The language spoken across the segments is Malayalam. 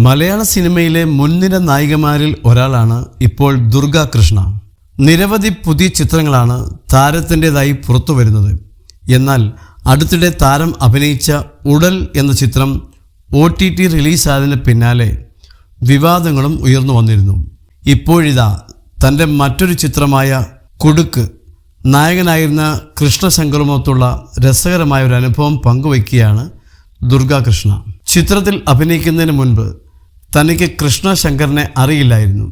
മലയാള സിനിമയിലെ മുൻനിര നായികമാരിൽ ഒരാളാണ് ഇപ്പോൾ ദുർഗ കൃഷ്ണ. നിരവധി പുതിയ ചിത്രങ്ങളാണ് താരത്തിൻ്റെതായി പുറത്തു വരുന്നത്. എന്നാൽ അടുത്തിടെ താരം അഭിനയിച്ച ഉടൽ എന്ന ചിത്രം OTT റിലീസായതിന് പിന്നാലെ വിവാദങ്ങളും ഉയർന്നു വന്നിരുന്നു. ഇപ്പോഴിതാ തൻ്റെ മറ്റൊരു ചിത്രമായ കുടുക്ക് നായകനായിരുന്ന കൃഷ്ണശങ്കറുമൊത്തുള്ള രസകരമായ ഒരു അനുഭവം പങ്കുവയ്ക്കുകയാണ് ദുർഗ കൃഷ്ണ. ചിത്രത്തിൽ അഭിനയിക്കുന്നതിന് മുൻപ് തനിക്ക് കൃഷ്ണശങ്കറിനെ അറിയില്ലായിരുന്നു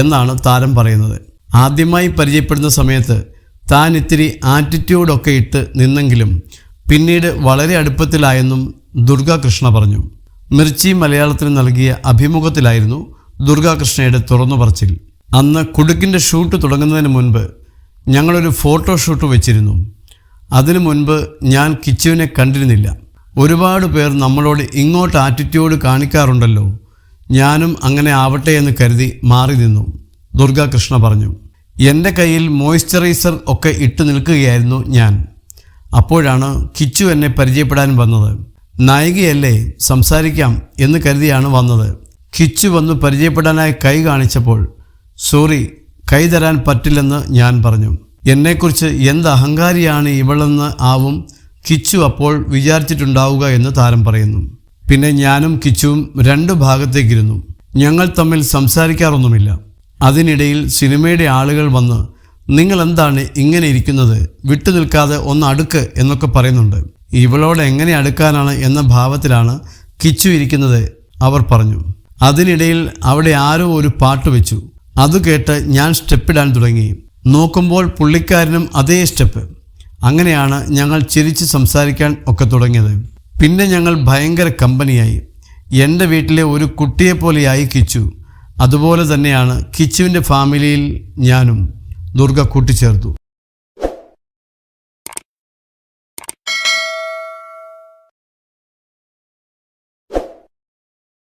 എന്നാണ് താരം പറയുന്നത്. ആദ്യമായി പരിചയപ്പെടുന്ന സമയത്ത് താൻ ഇത്തിരി ആറ്റിറ്റ്യൂഡൊക്കെ ഇട്ട് നിന്നെങ്കിലും പിന്നീട് വളരെ അടുപ്പത്തിലായെന്നും ദുർഗ കൃഷ്ണ പറഞ്ഞു. മിർച്ചി മലയാളത്തിന് നൽകിയ അഭിമുഖത്തിലായിരുന്നു ദുർഗ കൃഷ്ണയുടെ തുറന്നു പറച്ചിൽ. അന്ന് കുടുക്കിൻ്റെ ഷൂട്ട് തുടങ്ങുന്നതിന് മുൻപ് ഞങ്ങളൊരു ഫോട്ടോഷൂട്ട് വെച്ചിരുന്നു. അതിനു മുൻപ് ഞാൻ കിച്ചുവിനെ കണ്ടിരുന്നില്ല. ഒരുപാട് പേർ നമ്മളോട് ഇങ്ങോട്ട് ആറ്റിറ്റ്യൂഡ് കാണിക്കാറുണ്ടല്ലോ, ഞാനും അങ്ങനെ ആവട്ടെ എന്ന് കരുതി മാറി നിന്നു, ദുർഗ കൃഷ്ണ പറഞ്ഞു. എൻ്റെ കയ്യിൽ മോയ്സ്ചറൈസർ ഒക്കെ ഇട്ട് നിൽക്കുകയായിരുന്നു ഞാൻ. അപ്പോഴാണ് കിച്ചു എന്നെ പരിചയപ്പെടാൻ വന്നത്. നായികയല്ലേ, സംസാരിക്കാം എന്ന് കരുതിയാണ് വന്നത്. കിച്ചു വന്ന് പരിചയപ്പെടാനായി കൈ കാണിച്ചപ്പോൾ സോറി, കൈ തരാൻ പറ്റില്ലെന്ന് ഞാൻ പറഞ്ഞു. എന്നെക്കുറിച്ച് എന്ത് അഹങ്കാരിയാണ് ഇവളെന്ന് ആവും കിച്ചു അപ്പോൾ വിചാരിച്ചിട്ടുണ്ടാവുക എന്ന് താരം പറയുന്നു. പിന്നെ ഞാനും കിച്ചുവും രണ്ടു ഭാഗത്തേക്കിരുന്നു. ഞങ്ങൾ തമ്മിൽ സംസാരിക്കാറൊന്നുമില്ല. അതിനിടയിൽ സിനിമയുടെ ആളുകൾ വന്ന് നിങ്ങൾ എന്താണ് ഇങ്ങനെ ഇരിക്കുന്നത്, വിട്ടു നിൽക്കാതെ ഒന്ന് അടുക്ക് എന്നൊക്കെ പറയുന്നുണ്ട്. ഇവളോട് എങ്ങനെ അടുക്കാനാണ് എന്ന ഭാവത്തിലാണ് കിച്ചു ഇരിക്കുന്നത് അവർ പറഞ്ഞു. അതിനിടയിൽ അവിടെ ആരോ ഒരു പാട്ട് വെച്ചു. അത് കേട്ട് ഞാൻ സ്റ്റെപ്പിടാൻ തുടങ്ങി. നോക്കുമ്പോൾ പുള്ളിക്കാരനും അതേ സ്റ്റെപ്പ്. അങ്ങനെയാണ് ഞങ്ങൾ ചിരിച്ച് സംസാരിക്കാൻ ഒക്കെ തുടങ്ങിയത്. പിന്നെ ഞങ്ങൾ ഭയങ്കര കമ്പനിയായി. എൻ്റെ വീട്ടിലെ ഒരു കുട്ടിയെപ്പോലെയായി കിച്ചു. അതുപോലെ തന്നെയാണ് കിച്ചുവിൻ്റെ ഫാമിലിയിൽ ഞാനും, ദുർഗ കൂട്ടിച്ചേർത്തു.